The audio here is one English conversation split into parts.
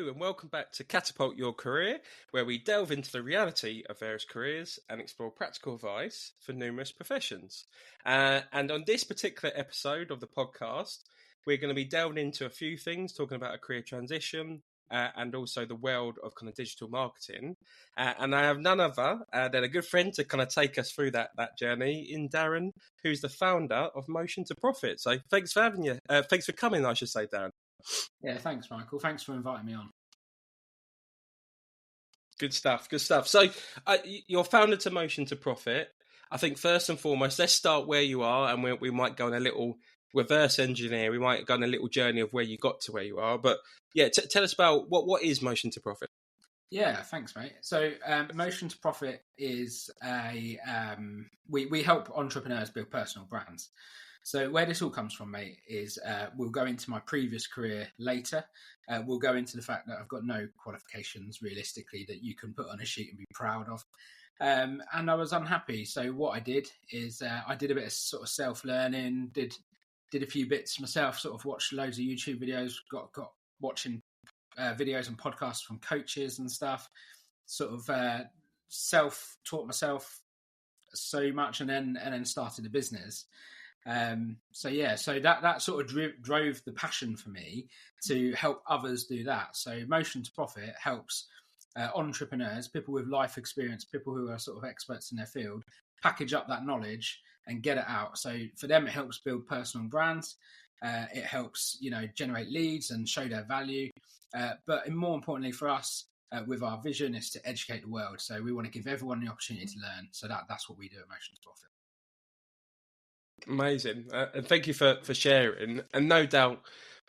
Hello and welcome back to Catapult Your Career, where we delve into the reality of various careers and explore practical advice for numerous professions. And on this particular episode of the podcast, we're going to be delving into a few things, talking about a career transition and also the world of kind of digital marketing. And I have none other than a good friend to kind of take us through that journey in Darren, who's the founder of Motion to Profit. So thanks for having you. Thanks for coming, I should say, Darren. Yeah, thanks, Michael. Thanks for inviting me on. Good stuff. So you're founder to Motion to Profit. I think first and foremost, let's start where you are, and we might go on a little reverse engineer. We might go on a little journey of where you got to where you are. But yeah, tell us about what is Motion to Profit. Yeah, thanks, mate. So Motion to Profit is we help entrepreneurs build personal brands. So where this all comes from, mate, is we'll go into my previous career later. We'll go into the fact that I've got no qualifications, realistically, that you can put on a sheet and be proud of. And I was unhappy. So what I did is I did a bit of sort of self-learning, did a few bits myself, sort of watched loads of YouTube videos, got watching videos and podcasts from coaches and stuff, sort of self-taught myself so much and then started a business. So that sort of drove the passion for me to help others do that. So Motion to Profit helps entrepreneurs, people with life experience, people who are sort of experts in their field, package up that knowledge and get it out. So for them, it helps build personal brands. It helps, generate leads and show their value. But more importantly for us, with our vision is to educate the world. So we want to give everyone the opportunity to learn. So that's what we do at Motion to Profit. Amazing. And thank you for sharing. And no doubt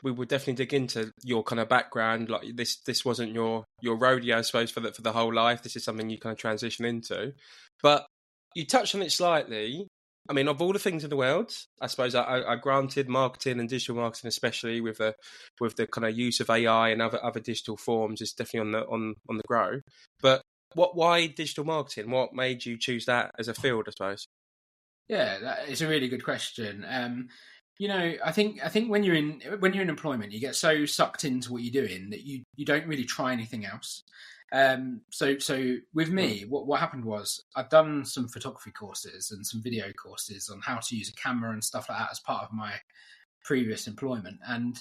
we will definitely dig into your kind of background. Like this wasn't your rodeo, I suppose, for the whole life. This is something you kind of transition into. But you touched on it slightly. I mean, of all the things in the world, I suppose I granted marketing and digital marketing, especially with the kind of use of AI and other digital forms, is definitely on the grow. But why digital marketing? What made you choose that as a field, I suppose? Yeah, it's a really good question. I think when you're in employment, you get so sucked into what you're doing that you don't really try anything else. So with me, what happened was I'd done some photography courses and some video courses on how to use a camera and stuff like that as part of my previous employment, and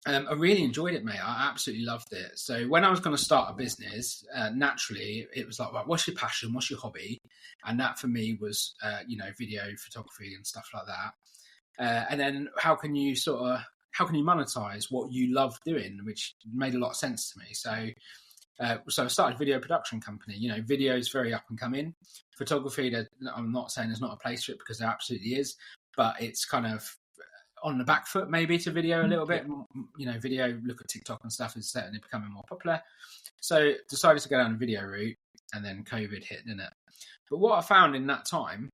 I really enjoyed it, mate. I absolutely loved it. So when I was going to start a business, naturally, it was like, right, what's your passion? What's your hobby? And that for me was, video photography and stuff like that. And then how can you monetize what you love doing, which made a lot of sense to me. So I started a video production company. Video is very up and coming. Photography, I'm not saying there's not a place for it, because there absolutely is, but it's kind of on the back foot maybe to video a little bit. Video, look at TikTok and stuff, is certainly becoming more popular. So decided to go down the video route, and then COVID hit, didn't it? But what I found in that time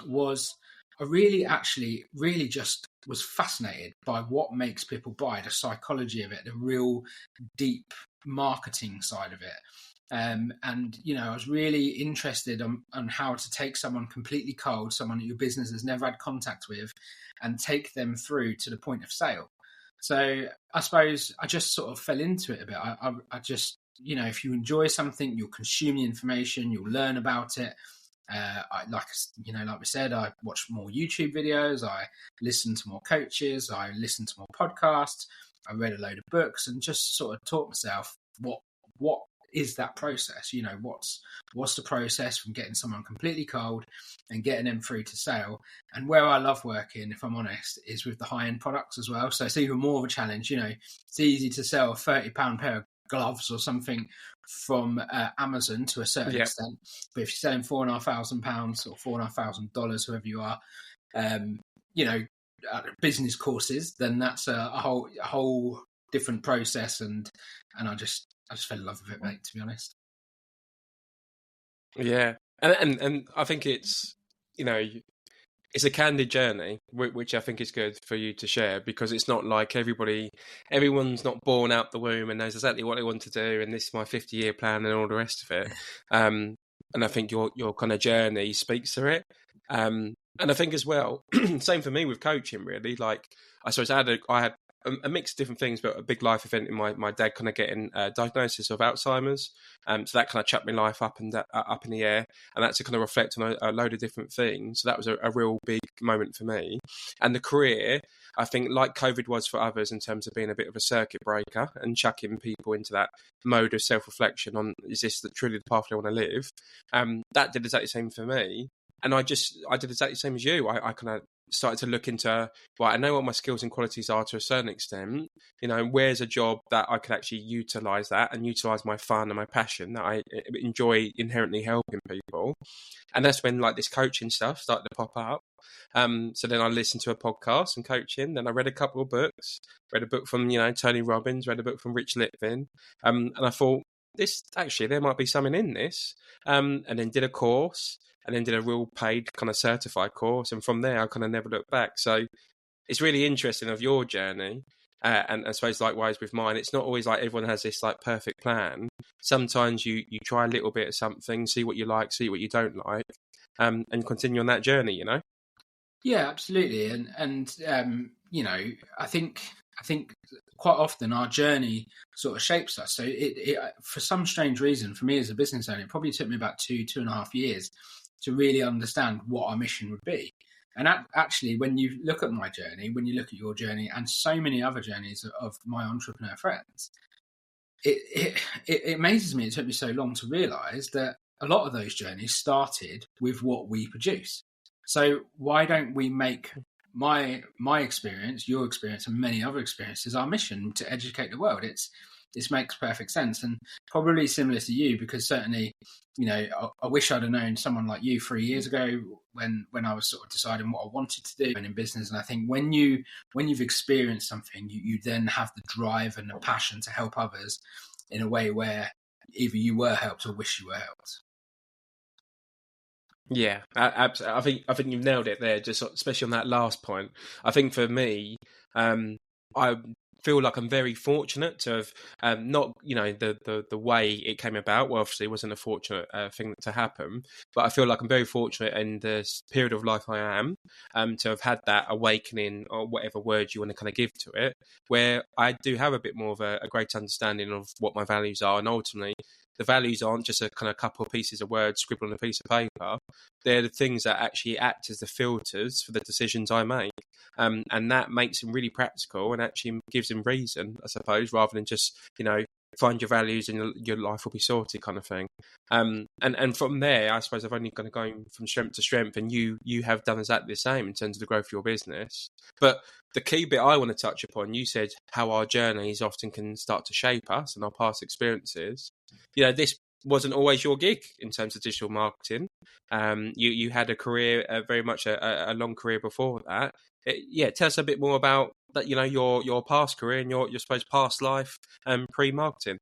was I really just was fascinated by what makes people buy, the psychology of it, the real deep marketing side of it. I was really interested on how to take someone completely cold, someone that your business has never had contact with, and take them through to the point of sale. So I suppose I just sort of fell into it a bit. I just, if you enjoy something, you'll consume the information, you'll learn about it. Like we said, I watched more YouTube videos, I listened to more coaches, I listened to more podcasts, I read a load of books, and just sort of taught myself what is that process. What's the process from getting someone completely cold and getting them through to sale. And where I love working, if I'm honest, is with the high-end products as well. So it's even more of a challenge. It's easy to sell a £30 pair of gloves or something from Amazon to a certain extent, but if you're selling £4,500 or $4,500, whoever you are, business courses, then that's a whole different process. And I just fell in love with it, mate, to be honest. Yeah, and I think it's it's a candid journey, which I think is good for you to share, because it's not like everyone's not born out the womb and knows exactly what they want to do, and this is my 50-year plan and all the rest of it. And I think your kind of journey speaks to it. And I think as well, same for me with coaching, really. Like, I suppose I had a mix of different things, but a big life event in my dad kind of getting a diagnosis of Alzheimer's. So that kind of chucked my life up in the air, and that's to kind of reflect on a load of different things. So that was a real big moment for me. And the career, I think, like COVID was for others, in terms of being a bit of a circuit breaker and chucking people into that mode of self-reflection on, is this truly the path I want to live? That did exactly the same for me. And I did exactly the same as you. I kind of started to look into, right, I know what my skills and qualities are to a certain extent. Where's a job that I could actually utilise that and utilise my fun and my passion that I enjoy inherently helping people. And that's when like this coaching stuff started to pop up. So then I listened to a podcast and coaching. Then I read a couple of books. Read a book from Tony Robbins. Read a book from Rich Litvin. And I thought, there might be something in this. And then did a course. And then did a real paid kind of certified course. And from there, I kind of never looked back. So it's really interesting of your journey. And I suppose likewise with mine, it's not always like everyone has this like perfect plan. Sometimes you try a little bit of something, see what you like, see what you don't like, and continue on that journey, Yeah, absolutely. And I think quite often our journey sort of shapes us. So it for some strange reason, for me as a business owner, it probably took me about 2.5 years to really understand what our mission would be. And actually, when you look at my journey, when you look at your journey and so many other journeys of my entrepreneur friends, it amazes me it took me so long to realise that a lot of those journeys started with what we produce. So why don't we make my experience, your experience, and many other experiences our mission to educate the world? This makes perfect sense, and probably similar to you, because certainly, I wish I'd have known someone like you 3 years ago when I was sort of deciding what I wanted to do in business. And I think when you've experienced something, you then have the drive and the passion to help others in a way where either you were helped or wish you were helped. Yeah, absolutely. I think you've nailed it there, just especially on that last point. I think for me, I feel like I'm very fortunate to have not, the way it came about. Well, obviously, it wasn't a fortunate thing to happen, but I feel like I'm very fortunate in this period of life I am to have had that awakening, or whatever word you want to kind of give to it, where I do have a bit more of a great understanding of what my values are, and ultimately, the values aren't just a kind of couple of pieces of words scribbled on a piece of paper. They're the things that actually act as the filters for the decisions I make. And that makes them really practical and actually gives them reason, I suppose, rather than just, find your values and your life will be sorted kind of thing. And from there, I suppose I've only kind of gone from strength to strength, and you have done exactly the same in terms of the growth of your business. But the key bit I want to touch upon, you said how our journeys often can start to shape us and our past experiences. This wasn't always your gig in terms of digital marketing. You had a career, very much a long career before that. Tell us a bit more about that. Your past career and your suppose past life pre-marketing.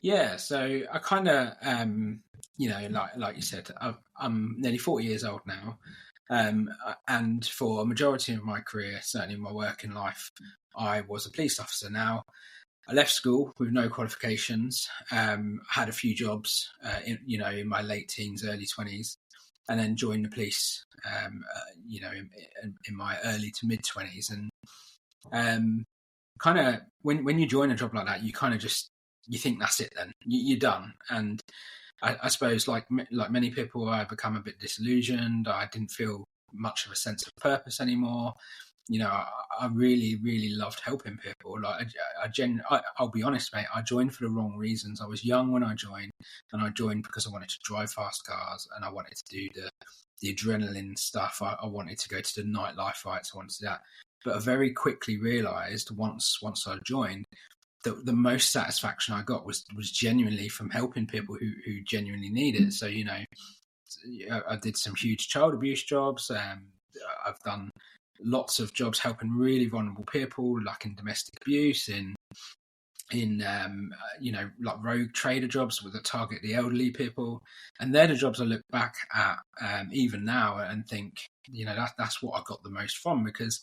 Yeah, so I kind of, like you said, I'm nearly 40 years old now, and for a majority of my career, certainly in my working life, I was a police officer. Now, I left school with no qualifications, had a few jobs, in my late teens, early 20s, and then joined the police, in my early to mid 20s. And kind of when you join a job like that, you kind of just, you think that's it then, you're done. And I suppose like many people, I become a bit disillusioned. I didn't feel much of a sense of purpose anymore. I really, really loved helping people. Like I'll be honest, mate, I joined for the wrong reasons. I was young when I joined, and I joined because I wanted to drive fast cars and I wanted to do the adrenaline stuff. I wanted to go to the nightlife fights. I wanted to do that. But I very quickly realised once I joined that the most satisfaction I got was genuinely from helping people who genuinely need it. So, I did some huge child abuse jobs. I've done lots of jobs helping really vulnerable people, like in domestic abuse, in like rogue trader jobs that target the elderly people. And they're the jobs I look back at even now and think, that's what I got the most from, because,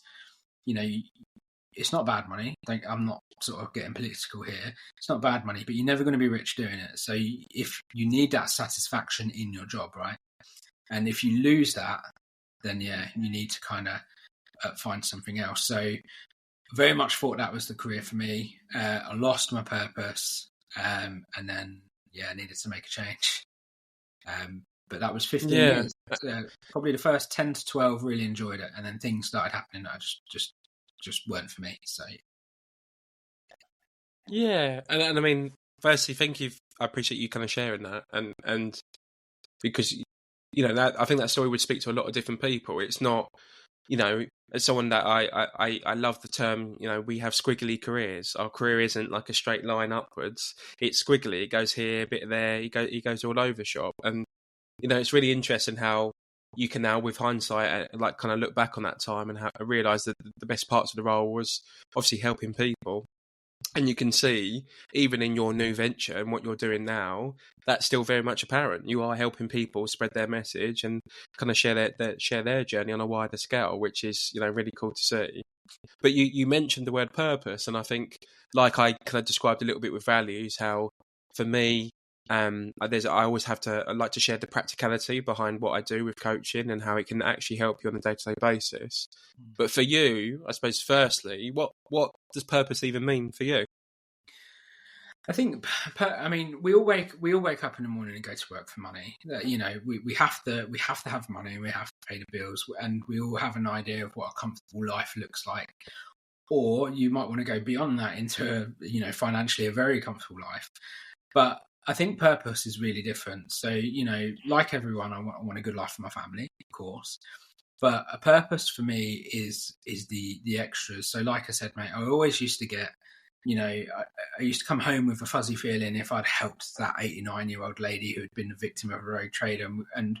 it's not bad money. I'm not sort of getting political here. It's not bad money, but you're never going to be rich doing it. So if you need that satisfaction in your job, right? And if you lose that, then you need to kind of find something else. So very much thought that was the career for me. I lost my purpose, and then I needed to make a change. But that was 15 Yeah. years. Probably the first 10 to 12 really enjoyed it, and then things started happening that just weren't for me. So Yeah, and I mean, firstly, thank you. I appreciate you kind of sharing that, and because that I think that story would speak to a lot of different people. It's not, as someone that I love the term. We have squiggly careers. Our career isn't like a straight line upwards. It's squiggly. It goes here, a bit there. He goes all over shop, and it's really interesting how you can now, with hindsight, like kind of look back on that time and realize that the best parts of the role was obviously helping people. And you can see, even in your new venture and what you're doing now, that's still very much apparent. You are helping people spread their message and kind of share their journey on a wider scale, which is really cool to see. But you mentioned the word purpose, and I think, like I kind of described a little bit with values, how for me, I always I like to share the practicality behind what I do with coaching and how it can actually help you on a day-to-day basis. But for you, I suppose, firstly, what does purpose even mean for you? I think, we all wake up in the morning and go to work for money. We have to have money. We have to pay the bills, and we all have an idea of what a comfortable life looks like. Or you might want to go beyond that into financially a very comfortable life. But I think purpose is really different. So, like everyone, I want a good life for my family, of course. But a purpose for me is the extras. So, like I said, mate, I always used to get, I used to come home with a fuzzy feeling if I'd helped that 89-year-old lady who had been a victim of a rogue trader. And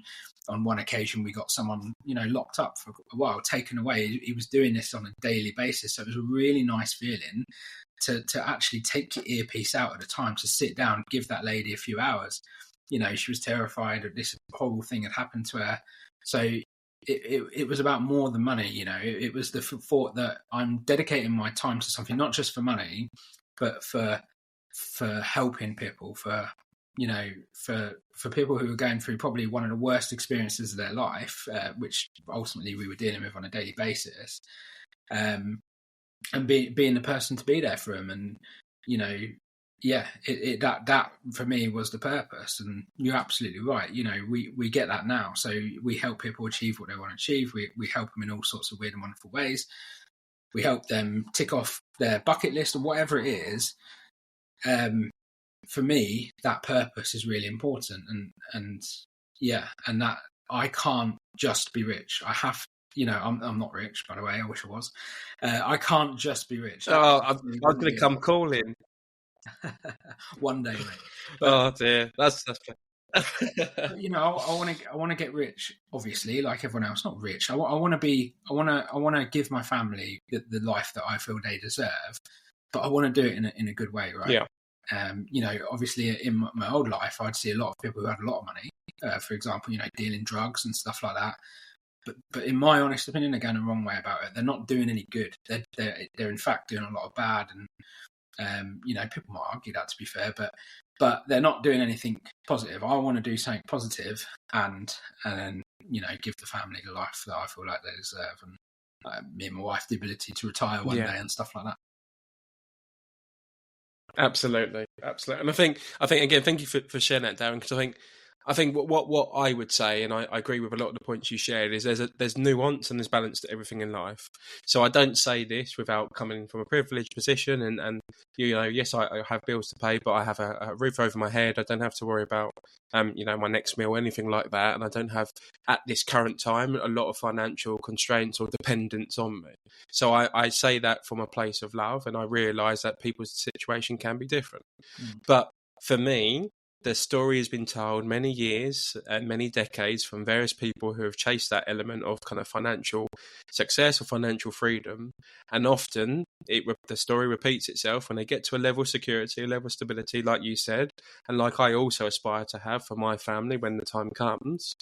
on one occasion, we got someone, locked up for a while, taken away. He was doing this on a daily basis. So it was a really nice feeling to actually take your earpiece out at a time, to sit down, give that lady a few hours. She was terrified that this horrible thing had happened to her. So it was about more than money. It was the thought that I'm dedicating my time to something, not just for money, but for helping people, for people who are going through probably one of the worst experiences of their life, which ultimately we were dealing with on a daily basis. And being the person to be there for them, and that for me was the purpose. And you're absolutely right. We get that now, so we help people achieve what they want to achieve. We help them in all sorts of weird and wonderful ways. We help them tick off their bucket list or whatever it is. For me, that purpose is really important, and that I can't just be rich. I have. I'm not rich, by the way. I wish I was. I can't just be rich. I'm going to come calling. One day, mate. Oh dear, that's. I want to get rich. Obviously, like everyone else, not rich. I want to give my family the life that I feel they deserve, but I want to do it in a good way, right? Yeah. Obviously, in my old life, I'd see a lot of people who had a lot of money. For example, dealing drugs and stuff like that. But in my honest opinion, they're going the wrong way about it. They're not doing any good. They're in fact doing a lot of bad, and people might argue that, to be fair, but they're not doing anything positive. I want to do something positive and then give the family the life that I feel like they deserve, and me and my wife the ability to retire one day and stuff like that. Absolutely. And I think again, thank you for sharing that, Darren, because I think what I would say, and I agree with a lot of the points you shared, is there's nuance and there's balance to everything in life. So I don't say this without coming from a privileged position, and yes, I have bills to pay, but I have a roof over my head. I don't have to worry about my next meal, anything like that, and I don't have at this current time a lot of financial constraints or dependence on me. So I say that from a place of love, and I realise that people's situation can be different. But for me, the story has been told many years and many decades from various people who have chased that element of kind of financial success or financial freedom. And often the story repeats itself when they get to a level of security, a level of stability, like you said, and like I also aspire to have for my family when the time comes.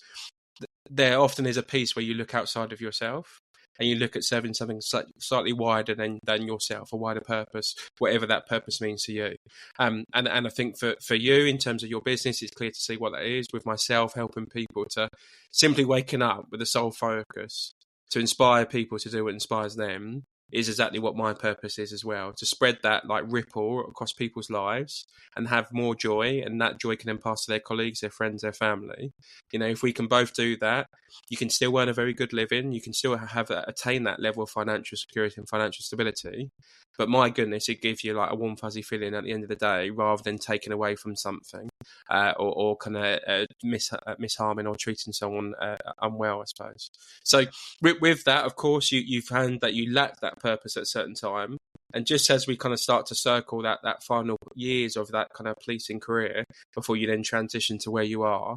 There often is a piece where you look outside of yourself and you look at serving something slightly wider than yourself, a wider purpose, whatever that purpose means to you. And I think for you, in terms of your business, it's clear to see what that is. With myself, helping people to simply waking up with a sole focus to inspire people to do what inspires them. is exactly what my purpose is as well, to spread that like ripple across people's lives and have more joy, and that joy can then pass to their colleagues, their friends, their family. If we can both do that, you can still earn a very good living, you can still attain that level of financial security and financial stability, but my goodness, it gives you like a warm fuzzy feeling at the end of the day, rather than taking away from something, or kind of misharming or treating someone unwell, I suppose. So with that, of course, you found that you lack that purpose at a certain time. And just as we kind of start to circle that final years of that kind of policing career before you then transition to where you are,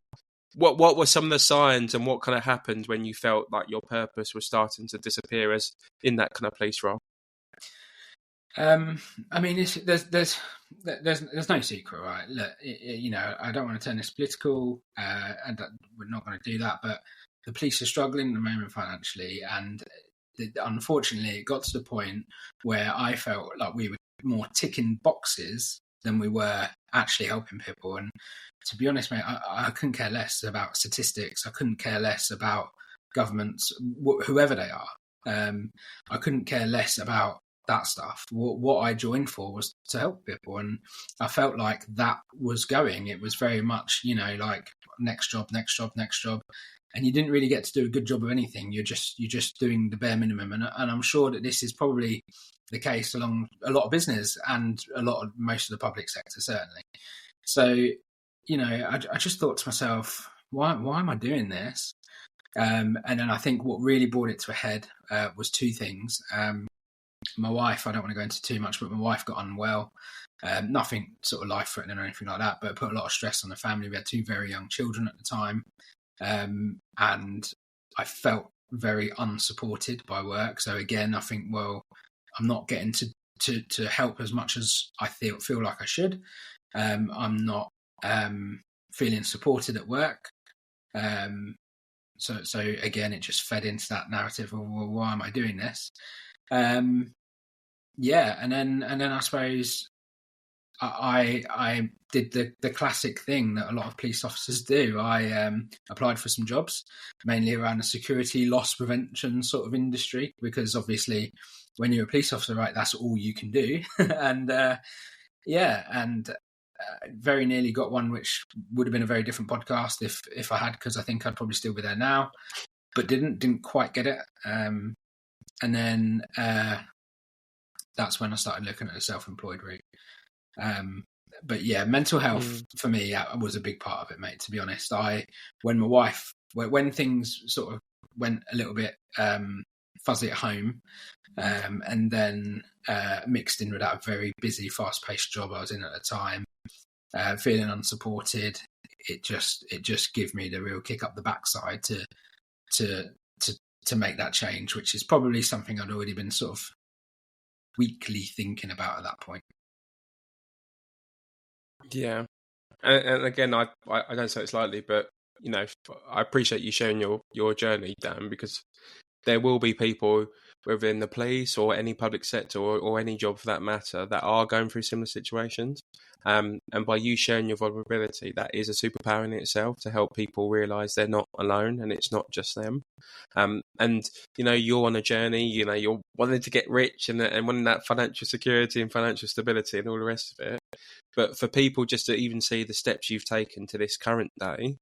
what were some of the signs, and what kind of happened when you felt like your purpose was starting to disappear as in that kind of police role? I mean, there's no secret, right? Look, I don't want to turn this political, and we're not going to do that. But the police are struggling at the moment financially, and unfortunately, it got to the point where I felt like we were more ticking boxes than we were actually helping people. And to be honest, mate, I couldn't care less about statistics. I couldn't care less about governments, whoever they are. I couldn't care less about that stuff. What I joined for was to help people, and I felt like that was going. It was very much, like next job, and you didn't really get to do a good job of anything. You're just doing the bare minimum, and I'm sure that this is probably the case along a lot of business and most of the public sector, certainly. So, I just thought to myself, why am I doing this? And then I think what really brought it to a head was two things. My wife, I don't want to go into too much, but my wife got unwell. Nothing sort of life-threatening or anything like that, but it put a lot of stress on the family. We had two very young children at the time. And I felt very unsupported by work. So again, I think, well, I'm not getting to help as much as I feel like I should. I'm not feeling supported at work. So again, it just fed into that narrative of, well, why am I doing this? And then I suppose I did the classic thing that a lot of police officers do. I applied for some jobs, mainly around the security loss prevention sort of industry, because obviously when you're a police officer, right, that's all you can do. And very nearly got one, which would have been a very different podcast if I had, because I think I'd probably still be there now, but didn't quite get it. And then that's when I started looking at the self-employed route. But yeah, mental health for me was a big part of it, mate, to be honest. When things sort of went a little bit fuzzy at home, and then mixed in with that very busy, fast-paced job I was in at the time, feeling unsupported, it just gave me the real kick up the backside to make that change, which is probably something I'd already been sort of weekly thinking about at that point. Yeah, and again, I don't say it lightly, but I appreciate you sharing your journey, Dan, because there will be people within the police or any public sector or any job for that matter that are going through similar situations. And by you sharing your vulnerability, that is a superpower in itself, to help people realise they're not alone and it's not just them. And you're on a journey. You're wanting to get rich and wanting that financial security and financial stability and all the rest of it. But for people just to even see the steps you've taken to this current day,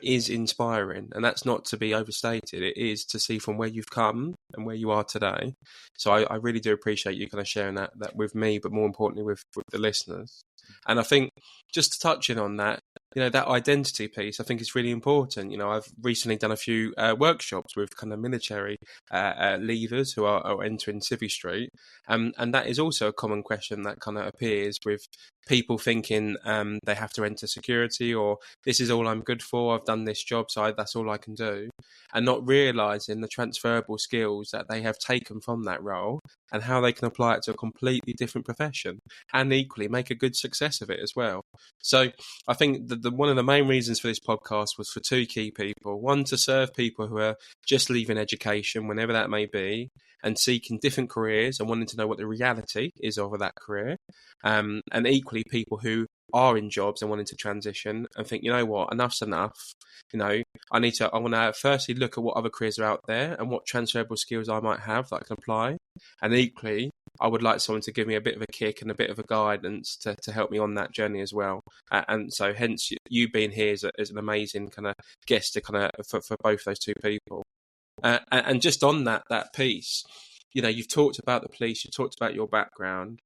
is inspiring, and that's not to be overstated. It is to see from where you've come and where you are today. So I really do appreciate you kind of sharing that with me, but more importantly with the listeners. And I think just to touch in on that, that identity piece, I think is really important. I've recently done a few workshops with kind of military leavers who are entering Civvy Street. And that is also a common question that kind of appears with people thinking they have to enter security, or this is all I'm good for, I've done this job, so that's all I can do. And not realising the transferable skills that they have taken from that role and how they can apply it to a completely different profession and equally make a good success of it as well. So I think one of the main reasons for this podcast was for two key people. One, to serve people who are just leaving education, whenever that may be, and seeking different careers and wanting to know what the reality is of that career. And equally people who are in jobs and wanting to transition and think, what, enough's enough. I want to firstly look at what other careers are out there and what transferable skills I might have that I can apply, And equally, I would like someone to give me a bit of a kick and a bit of a guidance to help me on that journey as well. And so hence you being here is an amazing kind of guest to kind of for both those two people. And just on that piece, you've talked about the police, you've talked about your background.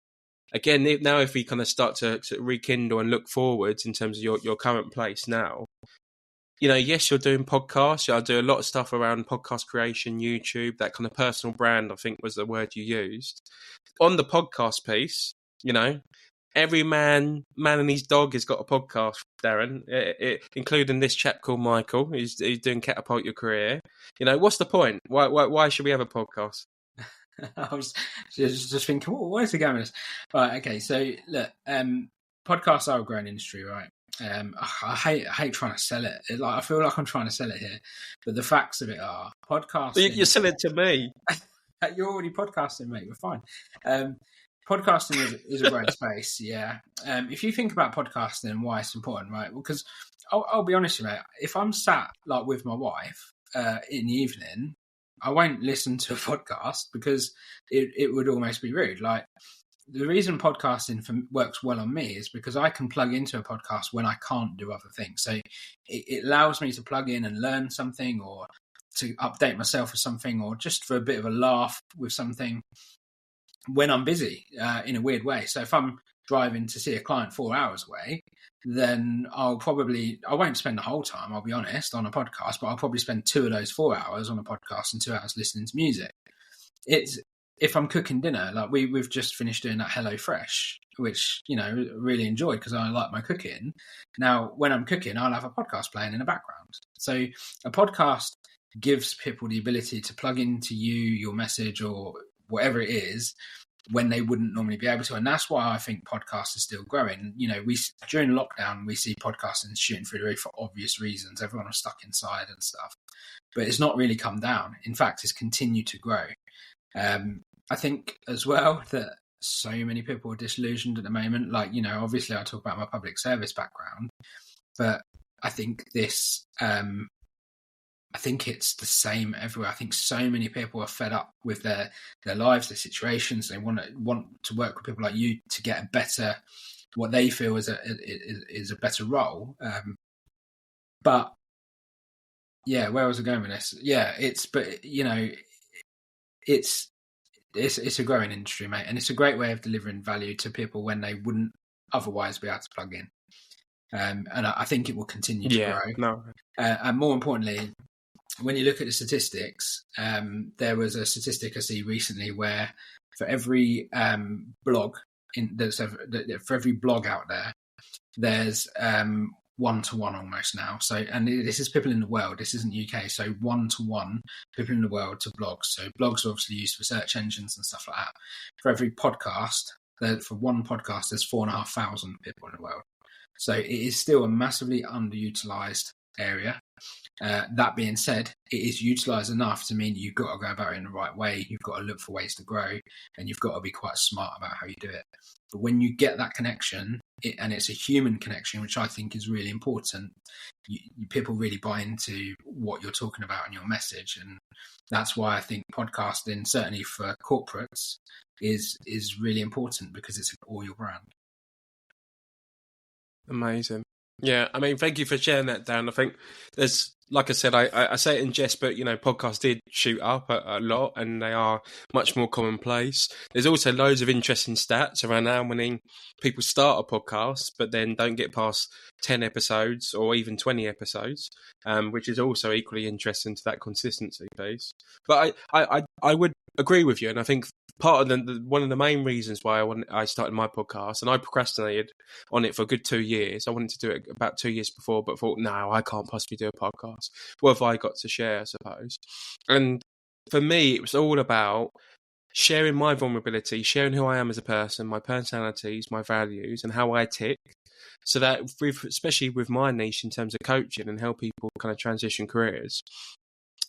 Again, now if we kind of start to rekindle and look forwards in terms of your current place now, yes, you're doing podcasts. I do a lot of stuff around podcast creation, YouTube, that kind of personal brand, I think was the word you used. On the podcast piece, every man and his dog has got a podcast, Darren, including this chap called Michael, who's doing Catapult Your Career. What's the point? Why should we have a podcast? I was just thinking, why is he going with this? Right, okay, so look, podcasts are a growing industry, right? I hate trying to sell it. I feel like I'm trying to sell it here, but the facts of it are podcasting. You're selling it to me. You're already podcasting, mate. We're fine. Podcasting is a great space, yeah. If you think about podcasting and why it's important, right? Because I'll be honest with you, mate. If I'm sat like with my wife in the evening, I won't listen to a podcast because it would almost be rude. Like, the reason podcasting works well on me is because I can plug into a podcast when I can't do other things. So it allows me to plug in and learn something, or to update myself with something, or just for a bit of a laugh with something when I'm busy in a weird way. So if I'm driving to see a client 4 hours away, then I won't spend the whole time, I'll be honest, on a podcast, but I'll probably spend 2 of those 4 hours on a podcast and 2 hours listening to music. If I'm cooking dinner, like we've just finished doing that Hello Fresh, which, really enjoyed because I like my cooking. Now, when I'm cooking, I'll have a podcast playing in the background. So a podcast gives people the ability to plug into your message, or whatever it is, when they wouldn't normally be able to. And that's why I think podcasts are still growing. During lockdown, we see podcasting shooting through the roof for obvious reasons. Everyone was stuck inside and stuff. But it's not really come down. In fact, it's continued to grow. I think as well that so many people are disillusioned at the moment. Like, obviously I talk about my public service background, but I think this, I think it's the same everywhere. I think so many people are fed up with their lives, their situations. They want to work with people like you to get a better, what they feel is a better role. But yeah, where was I going with this? Yeah, it's a growing industry, mate, and it's a great way of delivering value to people when they wouldn't otherwise be able to plug in. And I think it will continue to grow. No. And more importantly, when you look at the statistics, there was a statistic I see recently where for every blog for every blog out there, there's 1-to-1 almost now. So, and this is people in the world. This isn't UK. So 1-to-1 people in the world to blogs. So blogs are obviously used for search engines and stuff like that. For every podcast, for one podcast, there's 4,500 people in the world. So it is still a massively underutilised area. That being said, it is utilised enough to mean you've got to go about it in the right way. You've got to look for ways to grow, and you've got to be quite smart about how you do it. But when you get that connection, and it's a human connection, which I think is really important, people really buy into what you're talking about and your message. And that's why I think podcasting, certainly for corporates, is really important, because it's all your brand. Amazing. Yeah, I mean, thank you for sharing that, Dan. I think there's, like I said, I say it in jest, but, podcasts did shoot up a lot, and they are much more commonplace. There's also loads of interesting stats around how many people start a podcast, but then don't get past 10 episodes or even 20 episodes, which is also equally interesting to that consistency piece. But I would agree with you, and I think part of one of the main reasons why I started my podcast, and I procrastinated on it for a good 2 years. I wanted to do it about 2 years before, but thought, no, I can't possibly do a podcast. What have I got to share, I suppose? And for me, it was all about sharing my vulnerability, sharing who I am as a person, my personalities, my values, and how I tick. So that, especially with my niche in terms of coaching and how people kind of transition careers,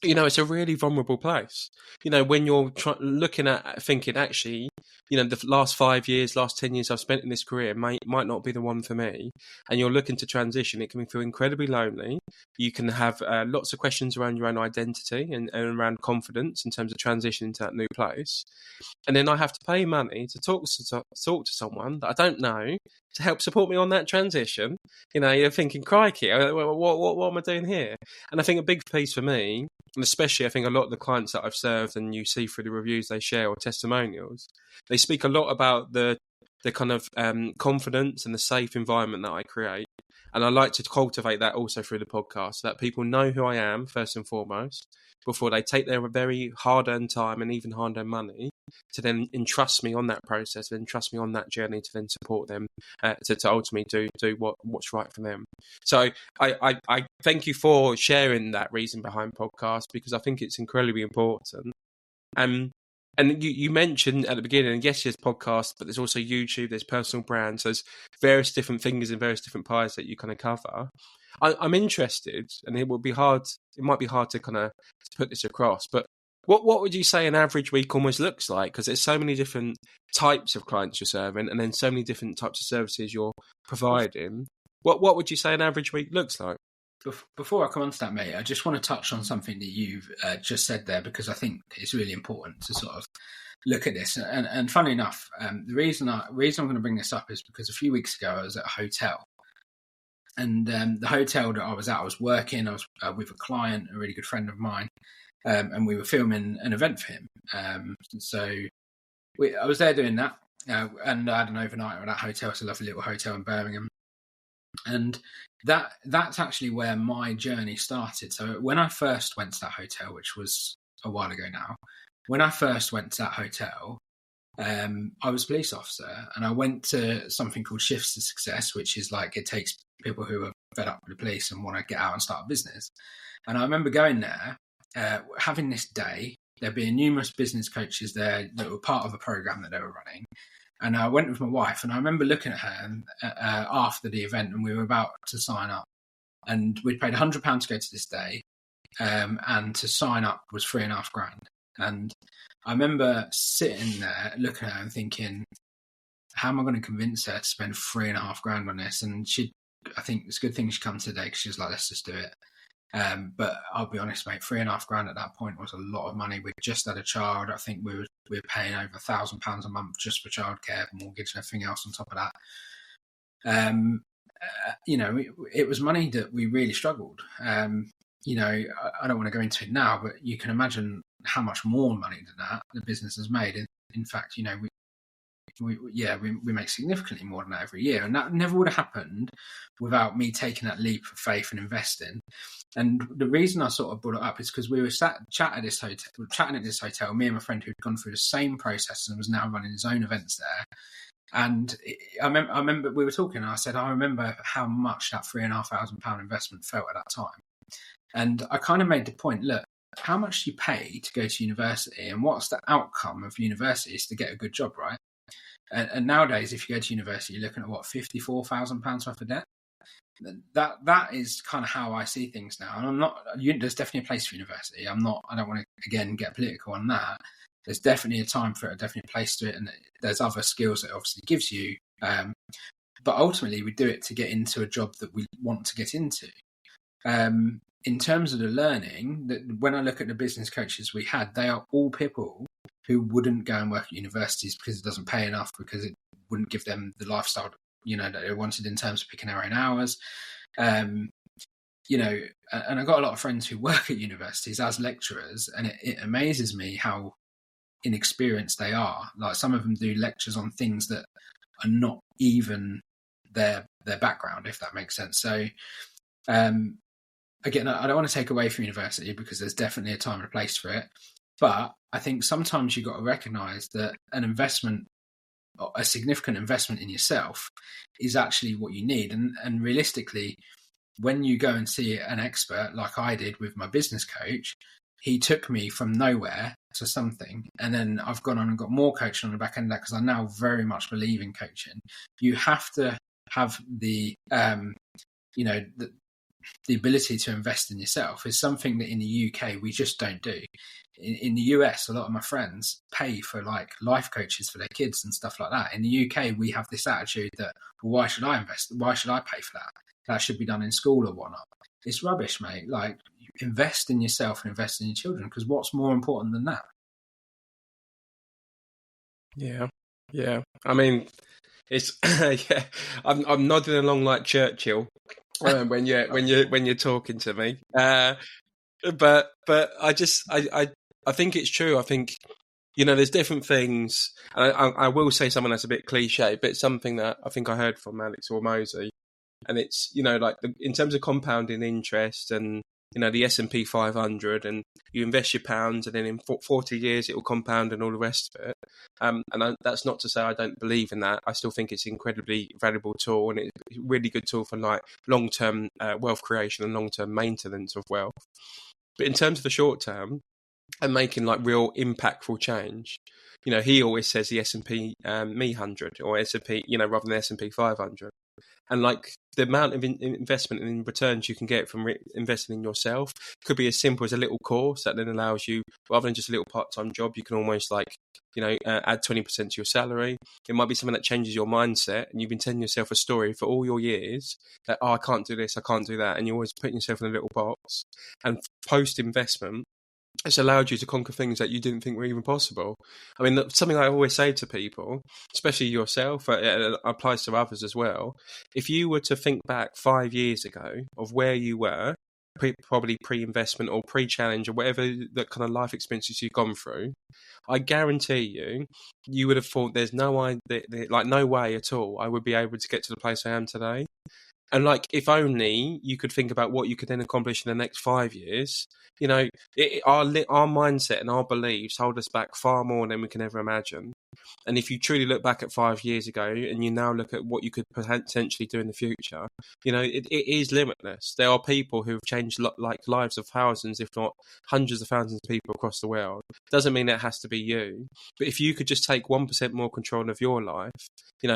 it's a really vulnerable place. When you're looking at thinking, actually, the last 5 years, last 10 years I've spent in this career might not be the one for me. And you're looking to transition. It can feel incredibly lonely. You can have lots of questions around your own identity and around confidence in terms of transitioning to that new place. And then I have to pay money to talk to someone that I don't know to help support me on that transition. You're thinking, crikey, what am I doing here? And I think a big piece for me, and especially I think a lot of the clients that I've served and you see through the reviews they share or testimonials, they speak a lot about the kind of confidence and the safe environment that I create. And I like to cultivate that also through the podcast, so that people know who I am first and foremost before they take their very hard-earned time and even hard-earned money to then entrust me on that process, and entrust me on that journey to then support them to ultimately do what's right for them. So I thank you for sharing that reason behind podcast, because I think it's incredibly important. And you mentioned at the beginning, and yes, there's podcasts, but there's also YouTube, there's personal brands, there's various different fingers and various different pies that you kind of cover. I'm interested, and it might be hard to kind of put this across, but what would you say an average week almost looks like? Because there's so many different types of clients you're serving, and then so many different types of services you're providing. What would you say an average week looks like? Before I come on to that, mate, I just want to touch on something that you've just said there, because I think it's really important to sort of look at this. And funnily enough, the reason I'm going to bring this up is because a few weeks ago I was at a hotel. And the hotel that I was at, I was working. I was with a client, a really good friend of mine, and we were filming an event for him. I was there doing that, and I had an overnight at that hotel. It's a lovely little hotel in Birmingham. And that's actually where my journey started. So when I first went to that hotel, which was a while ago now, when I first went to that hotel, I was a police officer, and I went to something called Shifts to Success, which is like, it takes people who are fed up with the police and want to get out and start a business. And I remember going there, having this day, there being numerous business coaches there that were part of a program that they were running. And I went with my wife, and I remember looking at her after the event, and we were about to sign up. And we'd paid £100 to go to this day, and to sign up was $3,500. And I remember sitting there looking at her and thinking, how am I going to convince her to spend $3,500 on this? And I think it's a good thing she come today, because she was like, let's just do it. But I'll be honest, mate, $3,500 at that point was a lot of money. We'd just had a child. I think we were paying over £1,000 a month just for childcare, mortgage, and everything else on top of that. It was money that we really struggled. I don't want to go into it now, but you can imagine how much more money than that the business has made. In fact, we make significantly more than that every year, and that never would have happened without me taking that leap of faith and investing. And the reason I sort of brought it up is because we were chatting at this hotel, me and my friend who'd gone through the same process and was now running his own events there. And I remember we were talking, and I said, I remember how much that £3,500 investment felt at that time. And I kind of made the point, look, how much do you pay to go to university, and what's the outcome of university is to get a good job, right? And nowadays, if you go to university, you're looking at £54,000 worth of debt. That is kind of how I see things now. And there's definitely a place for university. I don't want to, again, get political on that. There's definitely a time for it, definitely a place to it. And there's other skills that it obviously gives you. But ultimately, we do it to get into a job that we want to get into. In terms of the learning, when I look at the business coaches we had, they are all people who wouldn't go and work at universities because it doesn't pay enough, because it wouldn't give them the lifestyle, that they wanted in terms of picking their own hours. And I got a lot of friends who work at universities as lecturers, and it amazes me how inexperienced they are. Like, some of them do lectures on things that are not even their background, if that makes sense. So, again, I don't want to take away from university, because there's definitely a time and a place for it. But I think sometimes you've got to recognise that a significant investment in yourself is actually what you need. And realistically, when you go and see an expert, like I did with my business coach, he took me from nowhere to something. And then I've gone on and got more coaching on the back end of that, because I now very much believe in coaching. You have to have the the ability to invest in yourself is something that in the UK we just don't do. In the US, a lot of my friends pay for like life coaches for their kids and stuff like that. In the UK, we have this attitude that, well, why should I invest? Why should I pay for that? That should be done in school or whatnot. It's rubbish, mate. Like, invest in yourself and invest in your children, because what's more important than that? Yeah. I mean, it's yeah. I'm nodding along like Churchill when you're talking to me. But I think it's true. I think, there's different things. And I will say something that's a bit cliche, but it's something that I think I heard from Alex or Mosey. And it's, like in terms of compounding interest and, the S&P 500, and you invest your pounds and then in 40 years it will compound and all the rest of it. That's not to say I don't believe in that. I still think it's an incredibly valuable tool, and it's a really good tool for like long-term wealth creation and long-term maintenance of wealth. But in terms of the short term and making like real impactful change, he always says the S&P Me 100 or S&P, rather than S&P 500. And like the amount of investment and returns you can get from investing in yourself could be as simple as a little course that then allows you, rather than just a little part-time job, you can almost like, add 20% to your salary. It might be something that changes your mindset, and you've been telling yourself a story for all your years that, I can't do this, I can't do that. And you're always putting yourself in a little box. And post-investment, it's allowed you to conquer things that you didn't think were even possible. I mean, something I always say to people, especially yourself, it applies to others as well. If you were to think back 5 years ago of where you were, probably pre-investment or pre-challenge or whatever the kind of life experiences you've gone through, I guarantee you would have thought there's no way at all I would be able to get to the place I am today. And like, if only you could think about what you could then accomplish in the next 5 years. Our mindset and our beliefs hold us back far more than we can ever imagine. And if you truly look back at 5 years ago and you now look at what you could potentially do in the future, it is limitless. There are people who've changed like lives of thousands, if not hundreds of thousands of people across the world. Doesn't mean it has to be you. But if you could just take 1% more control of your life,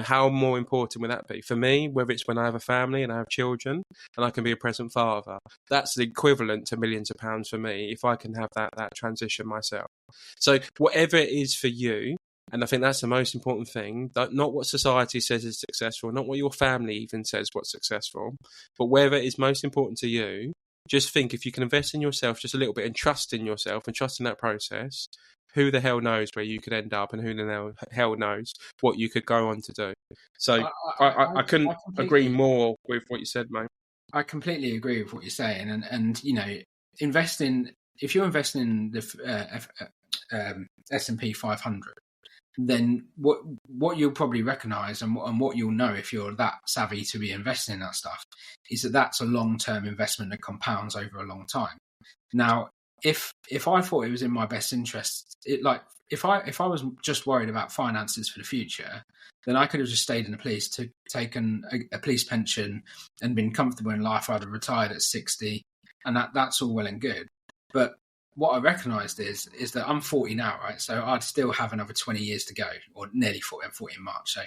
how more important would that be? For me, whether it's when I have a family and I have children and I can be a present father, that's the equivalent to millions of pounds for me if I can have that transition myself. So whatever it is for you, and I think that's the most important thing, not what society says is successful, not what your family even says what's successful, but wherever it is most important to you, just think if you can invest in yourself just a little bit and trust in yourself and trust in that process, who the hell knows where you could end up, and who the hell knows what you could go on to do. So I couldn't agree more with what you said, mate. I completely agree with what you're saying. And if you're investing in the S&P 500, then what you'll probably recognise and what you'll know if you're that savvy to be investing in that stuff is that that's a long-term investment that compounds over a long time. Now, if I thought it was in my best interest, if I was just worried about finances for the future, then I could have just stayed in the police, taken a police pension and been comfortable in life. I'd have retired at 60, and that's all well and good. But what I recognised is that I'm 40 now, right? So I'd still have another 20 years to go, or nearly 40. I'm 40 in March, so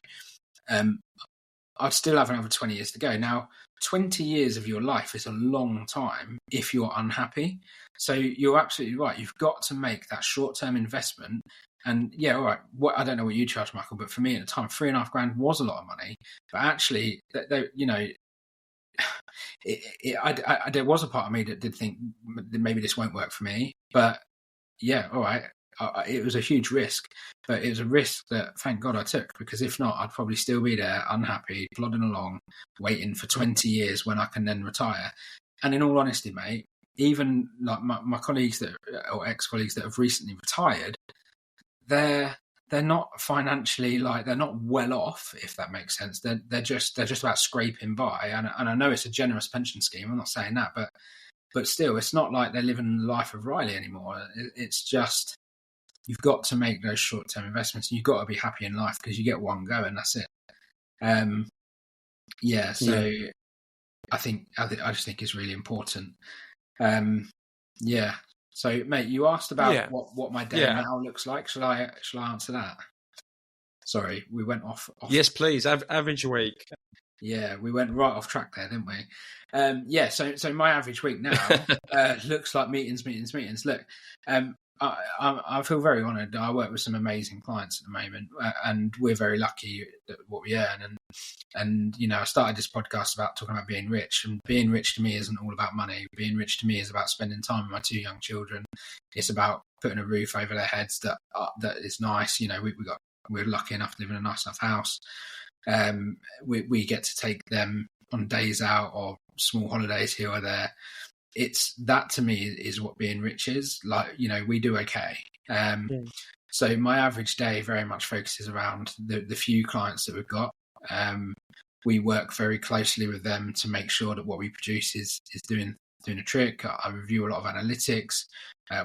I'd still have another 20 years to go. Now, 20 years of your life is a long time if you're unhappy. So you're absolutely right. You've got to make that short-term investment. And yeah, all right. I don't know what you charge, Michael, but for me at the time, $3,500 was a lot of money. But actually, there was a part of me that did think that maybe this won't work for me. But yeah, all right. It was a huge risk, but it was a risk that, thank God, I took, because if not, I'd probably still be there, unhappy, plodding along, waiting for 20 years when I can then retire. And in all honesty, mate, even like my colleagues or ex-colleagues that have recently retired, they're not financially, they're not well off, if that makes sense. They're just about scraping by. And I know it's a generous pension scheme. I'm not saying that, but still, it's not like they're living the life of Riley anymore. It's just, you've got to make those short-term investments. You've got to be happy in life because you get one go and that's it. I just think it's really important. So, mate, you asked about what my day now looks like. Shall I answer that? Sorry, we went off. Yes, please. Average week. Yeah, we went right off track there, didn't we? Yeah, so my average week now looks like meetings. Look, I feel very honoured. I work with some amazing clients at the moment, and we're very lucky at what we earn. And you know, I started this podcast about talking about being rich, and being rich to me isn't all about money. Being rich to me is about spending time with my 2 young children. It's about putting a roof over their heads that is nice. You know, we're lucky enough to live in a nice enough house. We get to take them on days out or small holidays here or there. It's that to me is what being rich is. Like, you know, we do okay. So my average day very much focuses around the few clients that we've got. We work very closely with them to make sure that what we produce is doing a trick. I review a lot of analytics.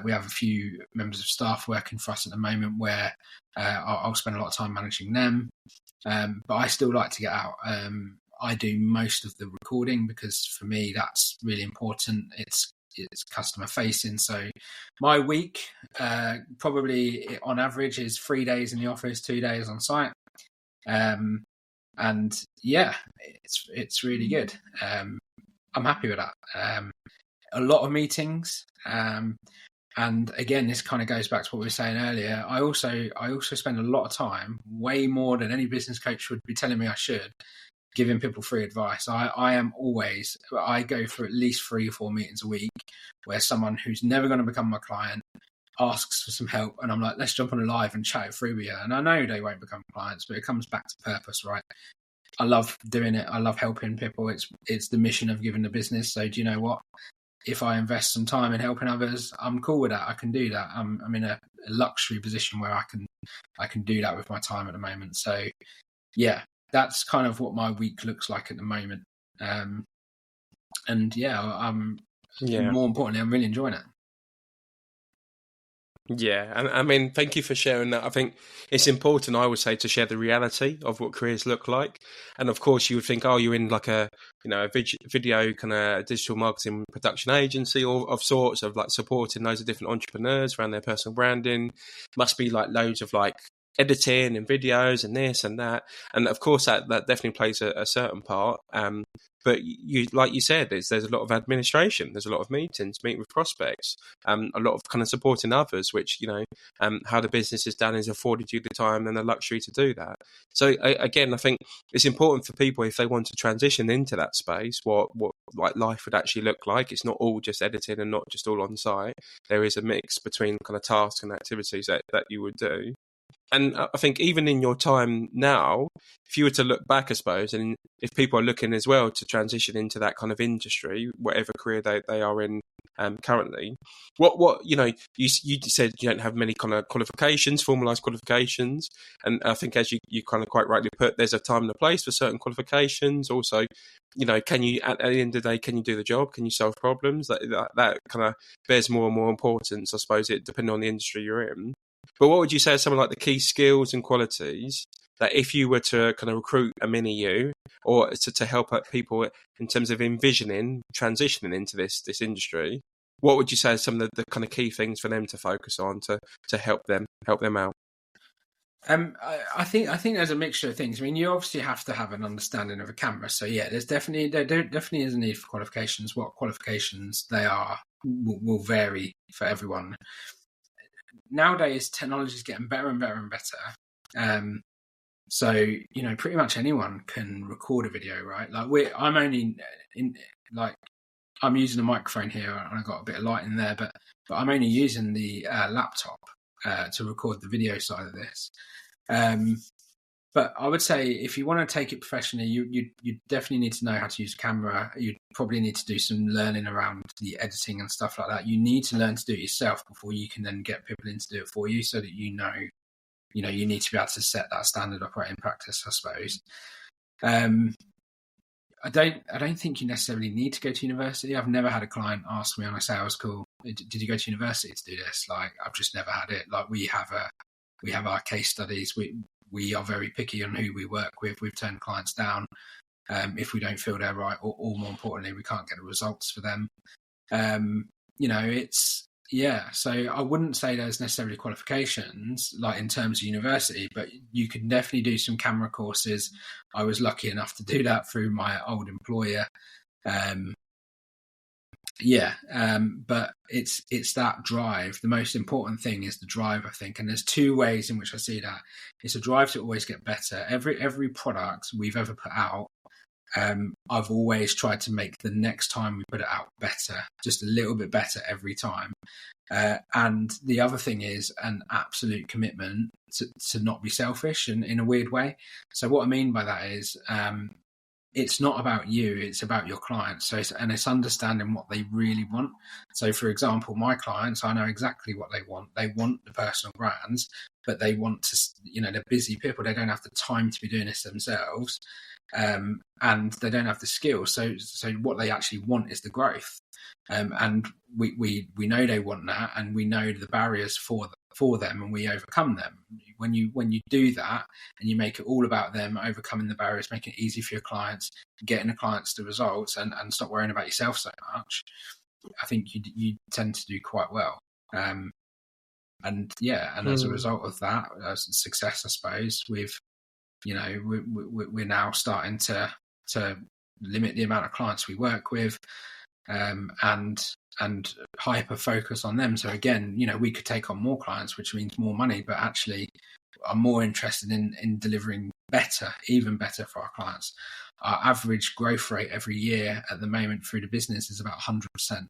We have a few members of staff working for us at the moment where I'll spend a lot of time managing them. But I still like to get out. I do most of the recording because for me that's really important. It's customer facing. So my week probably on average is 3 days in the office, 2 days on site. And yeah, it's really good. I'm happy with that. A lot of meetings. And again, this kind of goes back to what we were saying earlier. I also spend a lot of time, way more than any business coach would be telling me I should, giving people free advice. I go for at least 3 or 4 meetings a week where someone who's never going to become my client asks for some help, and I'm like, let's jump on a live and chat it through with you. And I know they won't become clients, but it comes back to purpose, right? I love doing it. I love helping people. It's the mission of giving the business. So do you know what? If I invest some time in helping others, I'm cool with that. I can do that. I'm in a luxury position where I can do that with my time at the moment. So yeah, that's kind of what my week looks like at the moment. And yeah, more importantly, I'm really enjoying it. Yeah, and I mean, thank you for sharing that. I think it's important, I would say, to share the reality of what careers look like. And of course, you would think, oh, you're in like a video kind of digital marketing production agency or of sorts of like supporting loads of different entrepreneurs around their personal branding. Must be like loads of like editing and videos and this and that. And of course, that definitely plays a certain part. But you, like you said, there's a lot of administration. There's a lot of meetings, meeting with prospects, a lot of kind of supporting others, which, you know, how the business is done is afforded you the time and the luxury to do that. So again, I think it's important for people, if they want to transition into that space, what like life would actually look like. It's not all just editing and not just all on site. There is a mix between kind of tasks and activities that you would do. And I think even in your time now, if you were to look back, I suppose, and if people are looking as well to transition into that kind of industry, whatever career they are in currently, what you know, you said you don't have many kind of qualifications, formalised qualifications, and I think as you kind of quite rightly put, there's a time and a place for certain qualifications. Also, you know, can you at the end of the day, can you do the job? Can you solve problems? That kind of bears more and more importance, I suppose, it depending on the industry you're in. But what would you say are some of like the key skills and qualities that if you were to kind of recruit a mini you or to help out people in terms of envisioning, transitioning into this industry, what would you say are some of the kind of key things for them to focus on to help them out? I think there's a mixture of things. I mean, you obviously have to have an understanding of a camera. So yeah, there definitely is a need for qualifications. What qualifications they are will vary for everyone. Nowadays, technology is getting better and better and better. So, you know, pretty much anyone can record a video, right? Like I'm using a microphone here and I've got a bit of light in there, but I'm only using the laptop to record the video side of this. But I would say if you want to take it professionally, you definitely need to know how to use a camera. You probably need to do some learning around the editing and stuff like that. You need to learn to do it yourself before you can then get people in to do it for you, so that you need to be able to set that standard operating practice, I suppose. I don't think you necessarily need to go to university. I've never had a client ask me on a sales call, did you go to university to do this? Like, I've just never had it. Like, we have our case studies. We are very picky on who we work with. We've turned clients down if we don't feel they're right, or more importantly, we can't get the results for them. You know, Yeah, so I wouldn't say there's necessarily qualifications like in terms of university, but you can definitely do some camera courses. I was lucky enough to do that through my old employer. Um, but it's that drive. The most important thing is the drive, I think. And there's two ways in which I see that. It's a drive to always get better. Every product we've ever put out, I've always tried to make the next time we put it out better, just a little bit better every time. And the other thing is an absolute commitment to not be selfish and in a weird way. So what I mean by that is, it's not about you, it's about your clients. So it's understanding what they really want. So for example, my clients, I know exactly what they want. They want the personal brands, but they want to, they're busy people. They don't have the time to be doing this themselves. And they don't have the skills. So what they actually want is the growth. And we know they want that, and we know the barriers for them, and we overcome them. When you do that and you make it all about them, overcoming the barriers, making it easy for your clients, getting the clients the results, and stop worrying about yourself so much, I think you tend to do quite well. And as a result of that, success, I suppose, we're now starting to limit the amount of clients we work with, and hyper focus on them. So again, we could take on more clients, which means more money, but actually I'm more interested in delivering even better for our clients. Our average growth rate every year at the moment through the business is about 100%.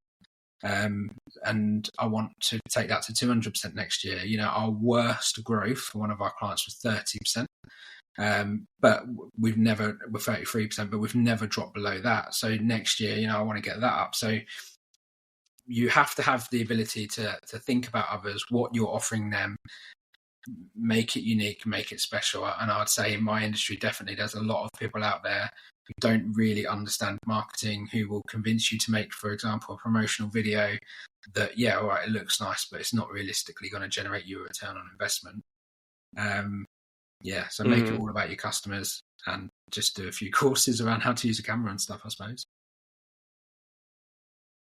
And I want to take that to 200% next year. Our worst growth for one of our clients was 30%. But we're 33%, but we've never dropped below that. So next year, I want to get that up. So you have to have the ability to think about others, what you're offering them, make it unique, make it special. And I'd say in my industry, definitely there's a lot of people out there who don't really understand marketing, who will convince you to make, for example, a promotional video that, all right, it looks nice, but it's not realistically going to generate you a return on investment. So make it all about your customers, and just do a few courses around how to use a camera and stuff, I suppose.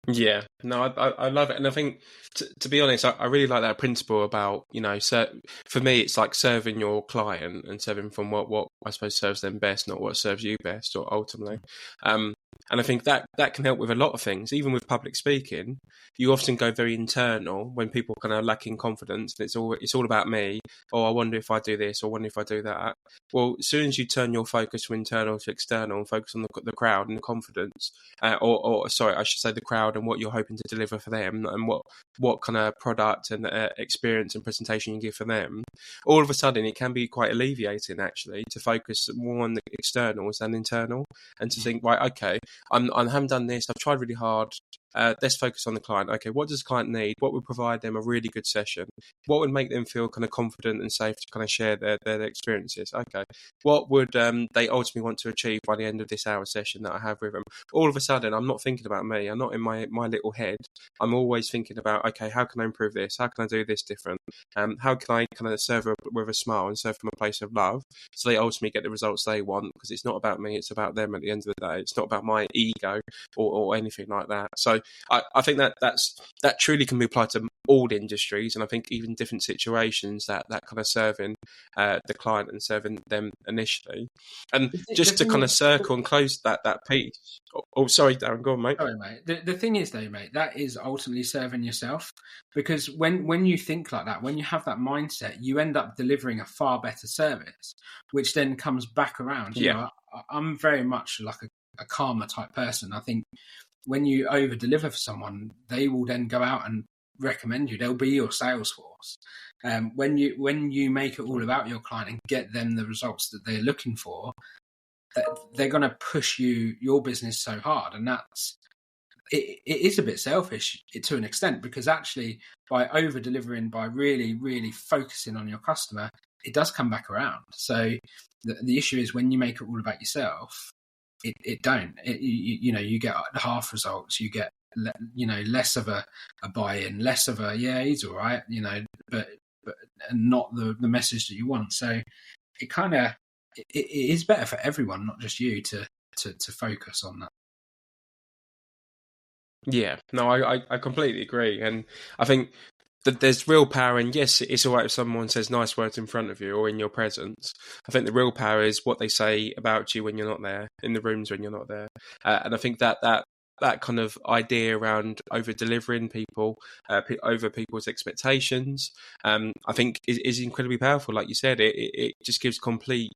Yeah, no, I love it. And I think, to be honest, I really like that principle about, for me, it's like serving your client and serving from what I suppose serves them best, not what serves you best, or ultimately. And I think that can help with a lot of things, even with public speaking. You often go very internal when people kind of lacking confidence, and it's all about me. Oh, I wonder if I do this, or I wonder if I do that. Well, as soon as you turn your focus from internal to external and focus on the crowd and the confidence, or sorry, I should say the crowd and what you're hoping to deliver for them, and what kind of product and experience and presentation you give for them, all of a sudden it can be quite alleviating actually to focus more on the externals than internal, and to think, right, okay, I haven't done this, I've tried really hard. Let's focus on the client. Okay, what does the client need? What would provide them a really good session? What would make them feel kind of confident and safe to kind of share their experiences? Okay, what would they ultimately want to achieve by the end of this hour session that I have with them? All of a sudden, I'm not thinking about me. I'm not in my little head. I'm always thinking about, okay, how can I improve this? How can I do this different? How can I kind of serve with a smile and serve from a place of love, so they ultimately get the results they want? Because it's not about me, it's about them at the end of the day. It's not about my ego or anything like that. So I think that truly can be applied to all industries, and I think even different situations that kind of serving the client and serving them initially. And just to kind of circle and close that piece. Oh, sorry, Darren, go on, mate. Sorry, mate. The thing is, though, mate, that is ultimately serving yourself, because when you think like that, when you have that mindset, you end up delivering a far better service, which then comes back around. I'm very much like a karma type person. I think when you over deliver for someone, they will then go out and recommend you. They'll be your sales force. When you make it all about your client and get them the results that they're looking for, they're going to push your business so hard. And it is a bit selfish to an extent, because actually by over delivering, by really, really focusing on your customer, it does come back around. So the issue is when you make it all about yourself, it don't. You get half results. You get less of a buy-in, less of a he's all right, but not the message that you want. So it kind of it is better for everyone, not just you, to focus on that. Yeah, no, I completely agree, and I think that there's real power in, yes, it's all right if someone says nice words in front of you or in your presence. I think the real power is what they say about you when you're not there, in the rooms when you're not there, and I think that kind of idea around over delivering people over people's expectations, I think is incredibly powerful. Like you said, it just gives complete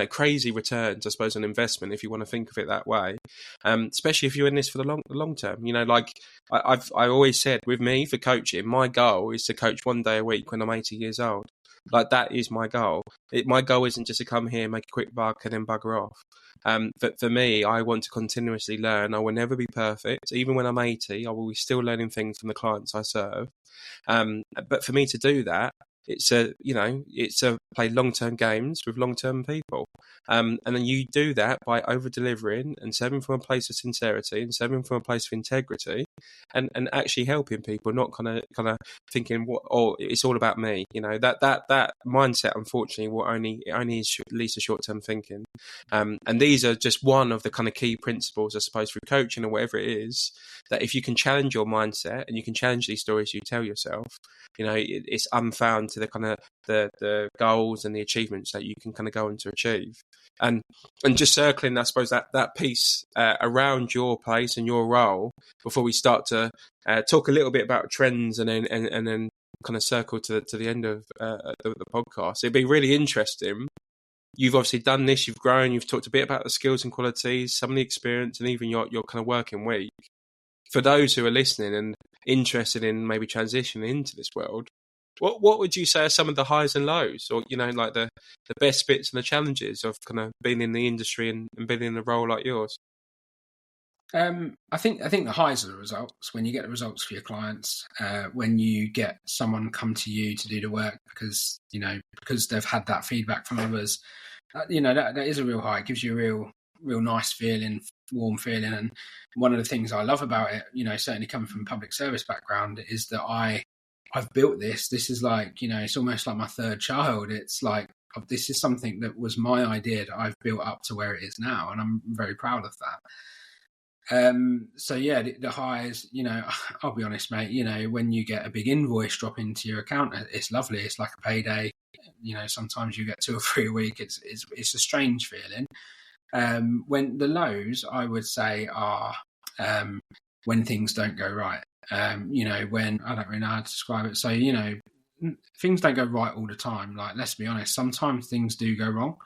crazy returns, I suppose, on investment, if you want to think of it that way. Especially if you're in this for the long term. Like I always said, with me for coaching, my goal is to coach 1 day a week when I'm 80 years old. Like, that is my goal. My goal isn't just to come here, make a quick buck, and then bugger off. But for me, I want to continuously learn. I will never be perfect. Even when I'm 80, I will be still learning things from the clients I serve. But for me to do that, it's a play long-term games with long-term people, and then you do that by over-delivering and serving from a place of sincerity and serving from a place of integrity, and actually helping people, not kind of thinking it's all about me. That mindset, unfortunately, leads to short-term thinking, and these are just one of the kind of key principles, I suppose, for coaching or whatever it is, that if you can challenge your mindset and you can challenge these stories you tell yourself, it's unfound to the kind of the goals and the achievements that you can kind of go on to achieve. And just circling, I suppose, that piece around your place and your role before we start to talk a little bit about trends and then kind of circle to the end of the podcast. It'd be really interesting. You've obviously done this, you've grown, you've talked a bit about the skills and qualities, some of the experience, and even your kind of working week. For those who are listening and interested in maybe transitioning into this world, what would you say are some of the highs and lows, or like the best bits and the challenges of kind of being in the industry and being in a role like yours? I think the highs are the results, when you get the results for your clients, when you get someone come to you to do the work because they've had that feedback from others. That is a real high. It gives you a real nice feeling, warm feeling. And one of the things I love about it, certainly coming from a public service background, is that I've built this. This is like, it's almost like my third child. It's like, this is something that was my idea that I've built up to where it is now, and I'm very proud of that. So yeah, the highs, I'll be honest, mate, when you get a big invoice drop into your account, it's lovely. It's like a payday. Sometimes you get 2 or 3 a week. It's a strange feeling. When the lows, I would say, are when things don't go right. When I don't really know how to describe it. So, things don't go right all the time. Like, let's be honest, sometimes things do go wrong.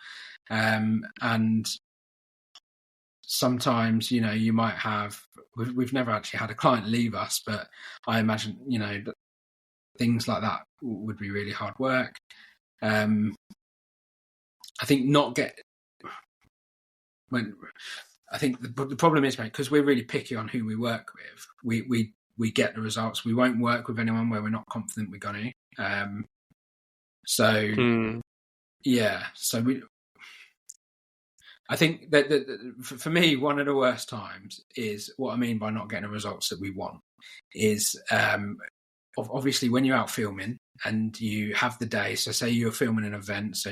And sometimes, you might have, we've never actually had a client leave us, but I imagine, things like that would be really hard work. I think I think the problem is, mate, because we're really picky on who we work with, we get the results. We won't work with anyone where we're not confident we're going to. Yeah, so I think that for me, one of the worst times is, what I mean by not getting the results that we want is, obviously when you're out filming and you have the day. So say you're filming an event, so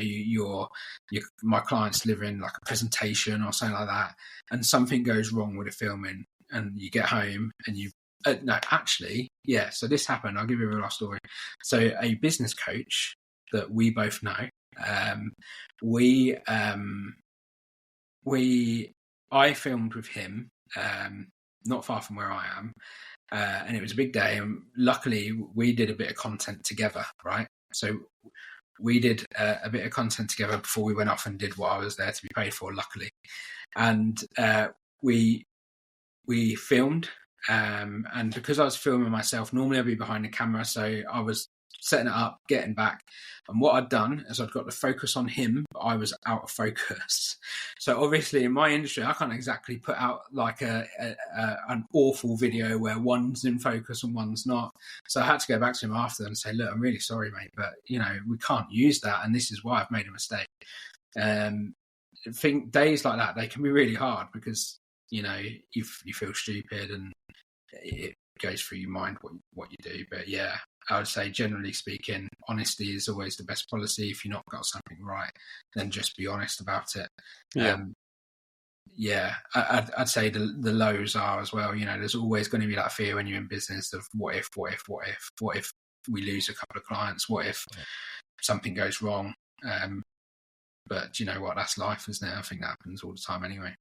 my client's delivering like a presentation or something like that, and something goes wrong with the filming, and you get home and so this happened. I'll give you a real life story. So a business coach that we both know, I filmed with him, not far from where I am, and it was a big day. And luckily, we did a bit of content together, right? So we did a bit of content together before we went off and did what I was there to be paid for, luckily. And we filmed, and because I was filming myself, normally I'd be behind the camera, so I was setting it up, getting back. And what I'd done is I'd got the focus on him, but I was out of focus. So obviously in my industry, I can't exactly put out like an awful video where one's in focus and one's not. So I had to go back to him after and say, look, I'm really sorry, mate, but we can't use that. And this is why I've made a mistake. I think days like that, they can be really hard because, you feel stupid and it goes through your mind what you do. But yeah, I would say, generally speaking, honesty is always the best policy. If you've not got something right, then just be honest about it. Yeah. yeah, I'd say the lows are as well. You know, there's always going to be that fear when you're in business of what if we lose a couple of clients, what if something goes wrong. But you know what? That's life, isn't it? I think that happens all the time anyway.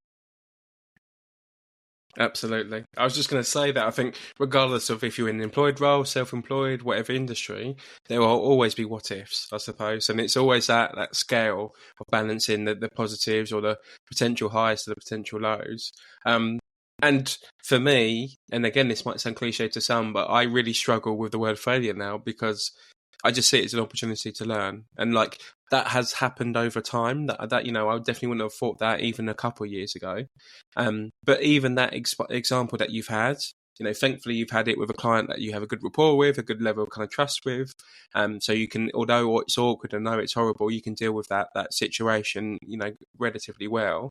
Absolutely. I was just going to say that I think regardless of if you're in an employed role, self-employed, whatever industry, there will always be what ifs, I suppose. And it's always that scale of balancing the positives or the potential highs to the potential lows. And for me, and again, this might sound cliche to some, but I really struggle with the word failure now because I just see it as an opportunity to learn. And like that has happened over time that you know, I definitely wouldn't have thought that even a couple of years ago. But even that example that you've had, you know, thankfully you've had it with a client that you have a good rapport with, a good level of kind of trust with. So you can, although it's awkward and know it's horrible, you can deal with that situation, you know, relatively well.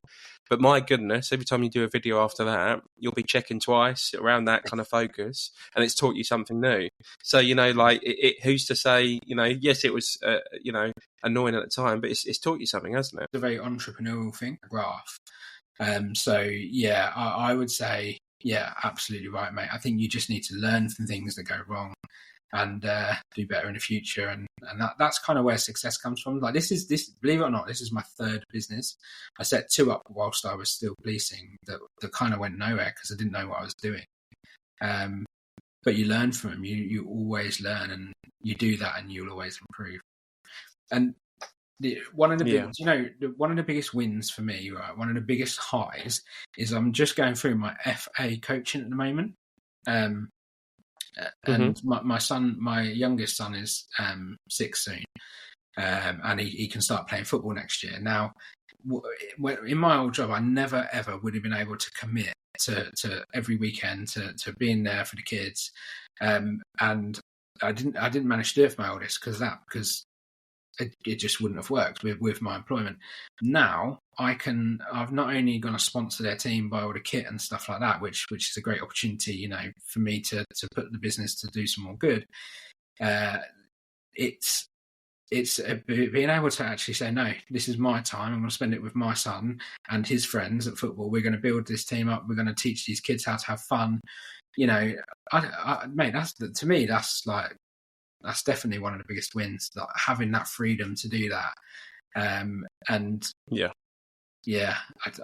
But my goodness, every time you do a video after that, you'll be checking twice around that kind of focus, and it's taught you something new. So, you know, like who's to say, you know, yes, it was, you know, annoying at the time, but it's taught you something, hasn't it? It's a very entrepreneurial thing, graph. So yeah, I would say, yeah, absolutely right, mate. I think you just need to learn from things that go wrong and do better in the future. And that's kind of where success comes from. Like this, believe it or not, this is my third business. I set 2 up whilst I was still policing that kind of went nowhere because I didn't know what I was doing. But you learn from them. You always learn, and you do that, and you'll always improve. And one of the big, you know, one of the biggest wins for me, right? One of the biggest highs is I'm just going through my FA coaching at the moment. And my son, my youngest son, is 6 soon, and he can start playing football next year. Now, in my old job, I never ever would have been able to commit to every weekend to being there for the kids, and I didn't manage to do it for my oldest because it just wouldn't have worked with my employment. Now I've not only going to sponsor their team, buy all the kit and stuff like that, which is a great opportunity, you know, for me to put the business to do some more good. It's being able to actually say, no, this is my time. I'm going to spend it with my son and his friends at football. We're going to build this team up. We're going to teach these kids how to have fun. You know, mate, to me, that's definitely one of the biggest wins, like having that freedom to do that. And I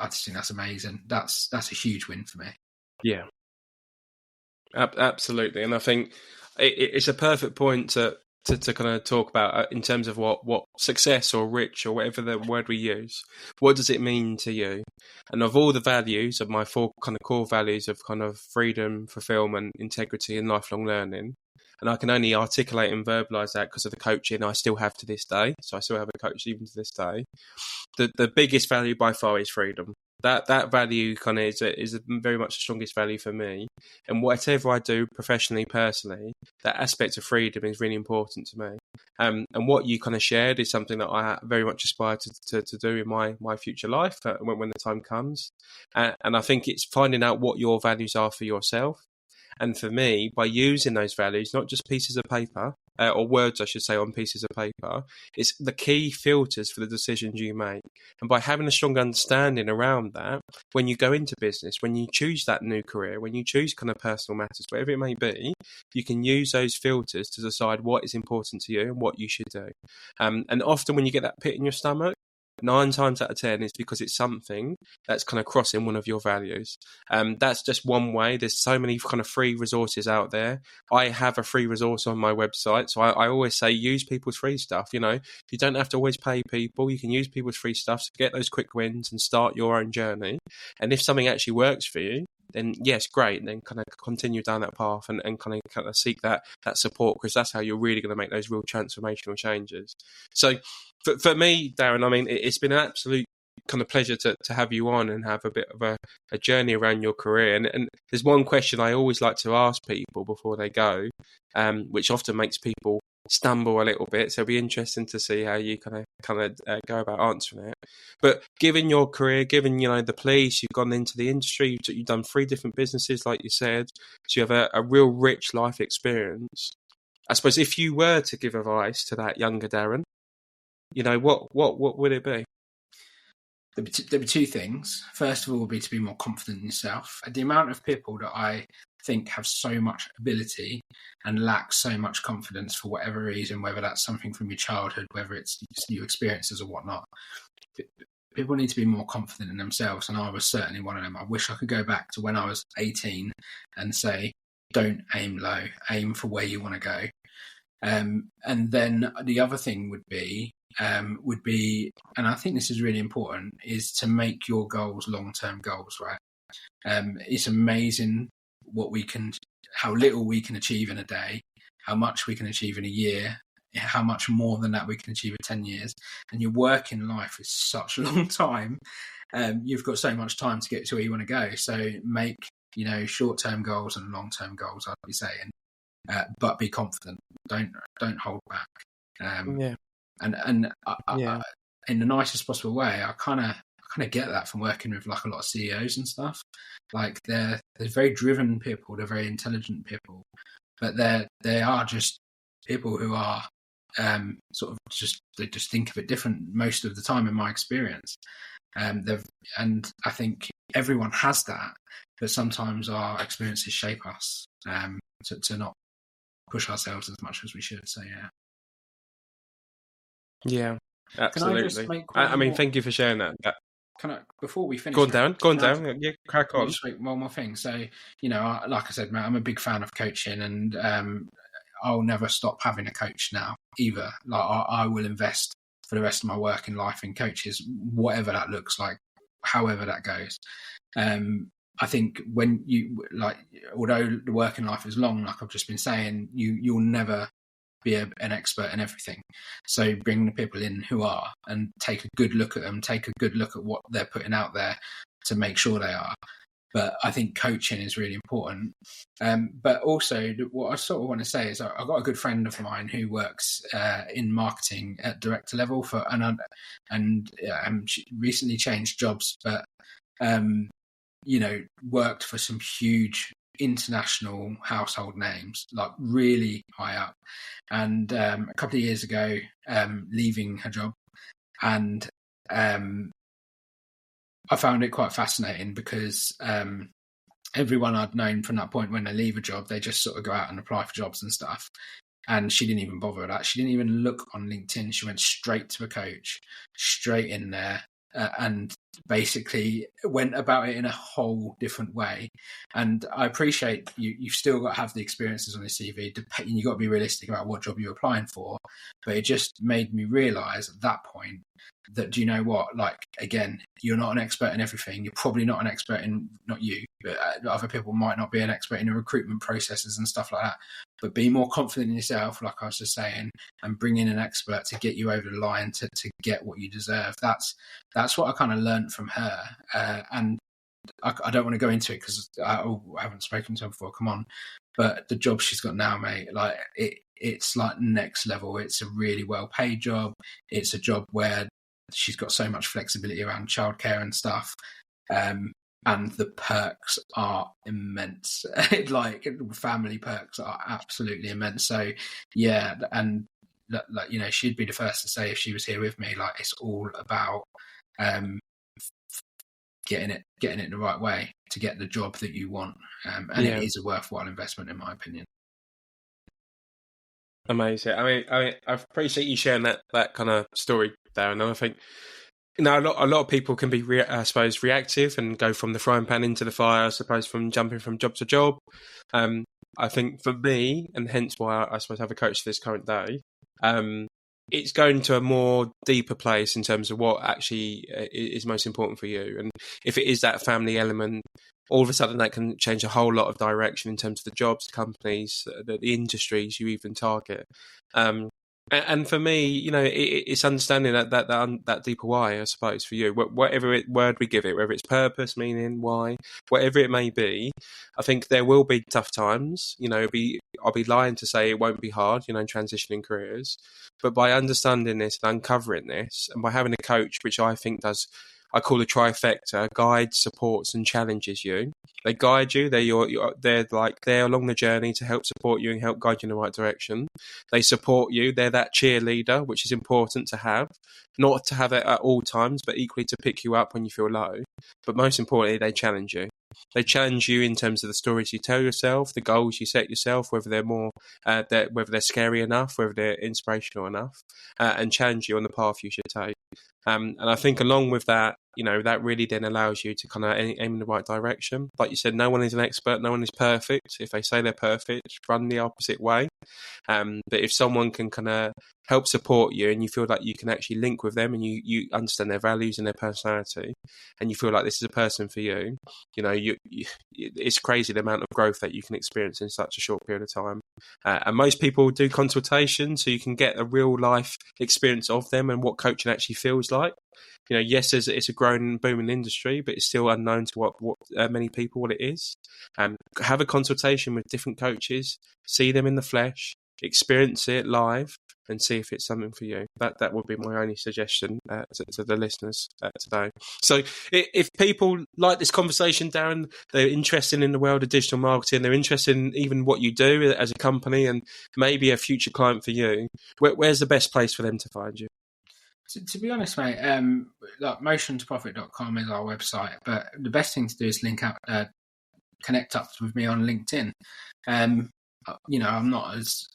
just think that's amazing. That's a huge win for me. Yeah, absolutely. And I think it's a perfect point to kind of talk about in terms of what success or rich or whatever the word we use, what does it mean to you? And of all the values of my 4 kind of core values of kind of freedom, fulfillment, integrity and lifelong learning, and I can only articulate and verbalise that because of the coaching I still have to this day. So I still have a coach even to this day. The biggest value by far is freedom. That value kind of is very much the strongest value for me. And whatever I do professionally, personally, that aspect of freedom is really important to me. And what you kind of shared is something that I very much aspire to do in my future life when the time comes. And I think it's finding out what your values are for yourself. And for me, by using those values, not just pieces of paper, or words, I should say, on pieces of paper, it's the key filters for the decisions you make. And by having a strong understanding around that, when you go into business, when you choose that new career, when you choose kind of personal matters, whatever it may be, you can use those filters to decide what is important to you and what you should do. And often when you get that pit in your stomach, 9 times out of 10 is because it's something that's kind of crossing one of your values. That's just one way. There's so many kind of free resources out there. I have a free resource on my website. So I always say use people's free stuff. You know, you don't have to always pay people. You can use people's free stuff to get those quick wins and start your own journey. And if something actually works for you, then yes, great. And then kind of continue down that path and kind of seek that support, because that's how you're really going to make those real transformational changes. So for me, Darren, I mean, it's been an absolute kind of pleasure to have you on and have a bit of a journey around your career. And there's one question I always like to ask people before they go, which often makes people stumble a little bit. So it'll be interesting to see how you kind of go about answering it. But given your career, given, you know, the police, you've gone into the industry, you've done 3 different businesses, like you said, so you have a real rich life experience. I suppose if you were to give advice to that younger Darren, you know, what would it be? There'd be two things. First of all, would be to be more confident in yourself. The amount of people that I think have so much ability and lack so much confidence for whatever reason, whether that's something from your childhood, whether it's new experiences or whatnot. People need to be more confident in themselves, and I was certainly one of them. I wish I could go back to when I was 18 and say, don't aim low, aim for where you want to go. And then the other thing would be, and I think this is really important, is to make your goals long-term goals, right? It's amazing how little we can achieve in a day, how much we can achieve in a year, how much more than that we can achieve in 10 years. And your working life is such a long time. You've got so much time to get to where you want to go. So make, short-term goals and long-term goals, I'd be saying, but be confident. Don't hold back. And in the nicest possible way, I kind of get that from working with like a lot of CEOs and stuff. Like they're very driven people, they're very intelligent people, but they are just people who are they just think of it different most of the time in my experience. And I think everyone has that, but sometimes our experiences shape us to not push ourselves as much as we should. So yeah, absolutely. Can I just make I mean, thank you for sharing that. Can I, before we finish? Go on, Darren. Yeah, crack on. Just make one more thing. So, like I said, Matt, I'm a big fan of coaching, and I'll never stop having a coach now either. Like I will invest for the rest of my working life in coaches, whatever that looks like, however that goes. I think when although the working life is long, like I've just been saying, you'll never be an expert in everything. So bring the people in who are, and take a good look at them, take a good look at what they're putting out there to make sure they are. But I think coaching is really important. But also what I sort of want to say is I've got a good friend of mine who works in marketing at director level and she recently changed jobs, but worked for some huge international household names, like really high up. And a couple of years ago, leaving her job, and I found it quite fascinating because everyone I'd known from that point, when they leave a job, they just sort of go out and apply for jobs and stuff. And she didn't even bother with that. She didn't even look on LinkedIn. She went straight to a coach, straight in there, and basically went about it in a whole different way. And I appreciate you've still got to have the experiences on your CV, and you've got to be realistic about what job you're applying for. But it just made me realise at that point that, do you know what, like, again, you're not an expert in everything. You're probably not an expert in, not you, but other people might not be an expert in the recruitment processes and stuff like that. But be more confident in yourself, like I was just saying, and bring in an expert to get you over the line to get what you deserve. That's what I kind of learned from her. And I don't want to go into it because I haven't spoken to her before. Come on. But the job she's got now, mate, like it's like next level. It's a really well paid job. It's a job where she's got so much flexibility around childcare and stuff. And the perks are immense. Like family perks are absolutely immense. So yeah, and like, she'd be the first to say if she was here with me, like it's all about getting it the right way to get the job that you want. And it is a worthwhile investment, in my opinion. Amazing. I mean, I appreciate you sharing that kind of story, Darren. And I think, a lot of people can be, I suppose, reactive and go from the frying pan into the fire, I suppose, from jumping from job to job. I think for me, and hence why I suppose I have a coach this current day, it's going to a more deeper place in terms of what actually is most important for you. And if it is that family element, all of a sudden that can change a whole lot of direction in terms of the jobs, the companies, the industries you even target. And for me, it's understanding that deeper why, I suppose, for you, whatever word we give it, whether it's purpose, meaning, why, whatever it may be. I think there will be tough times. It'll be I'll be lying to say it won't be hard, transitioning careers. But by understanding this and uncovering this, and by having a coach, which I think does, I call a trifecta: guides, supports, and challenges you. They guide you. They're like there along the journey to help support you and help guide you in the right direction. They support you. They're that cheerleader, which is important to have, not to have it at all times, but equally to pick you up when you feel low. But most importantly, they challenge you. They challenge you in terms of the stories you tell yourself, the goals you set yourself, whether they're whether they're scary enough, whether they're inspirational enough, and challenge you on the path you should take. And I think along with that, that really then allows you to kind of aim in the right direction. Like you said, no one is an expert, no one is perfect. If they say they're perfect, run the opposite way. But if someone can kind of help support you and you feel like you can actually link with them and you understand their values and their personality and you feel like this is a person for you, it's crazy the amount of growth that you can experience in such a short period of time. And most people do consultations so you can get a real life experience of them and what coaching actually feels like. Yes, it's a growing, booming industry, but it's still unknown to what many people what it is. Have a consultation with different coaches, see them in the flesh, experience it live, and see if it's something for you. That would be my only suggestion to the listeners today. So if people like this conversation, Darren, they're interested in the world of digital marketing, they're interested in even what you do as a company and maybe a future client for you, where's the best place for them to find you? To be honest, mate, like motiontoprofit.com is our website, but the best thing to do is connect up with me on LinkedIn. I'm not as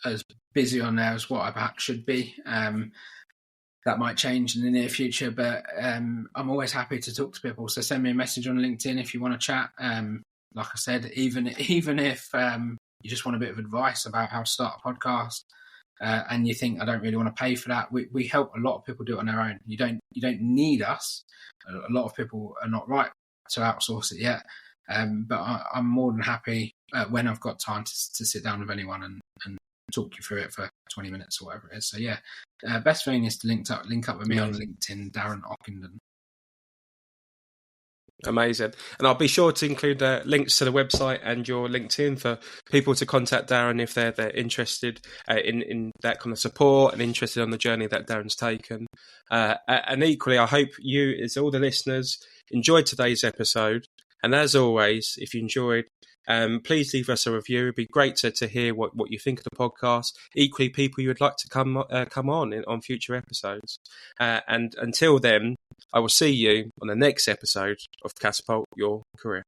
busy on there as what I perhaps should be. That might change in the near future, but I'm always happy to talk to people. So send me a message on LinkedIn if you want to chat. Like I said, even if you just want a bit of advice about how to start a podcast, and you think I don't really want to pay for that, we help a lot of people do it on their own. You don't need us. A lot of people are not right to outsource it yet, but I'm more than happy when I've got time to sit down with anyone and talk you through it for 20 minutes or whatever it is. So yeah, best thing is to link up with me on LinkedIn, Darren Ockenden. Amazing. And I'll be sure to include links to the website and your LinkedIn for people to contact Darren if they're interested in that kind of support and interested on the journey that Darren's taken. And equally, I hope you, as all the listeners, enjoyed today's episode. And as always, if you enjoyed, please leave us a review. It'd be great to hear what you think of the podcast. Equally, people you would like to come on future episodes. And until then, I will see you on the next episode of Catapult Your Career.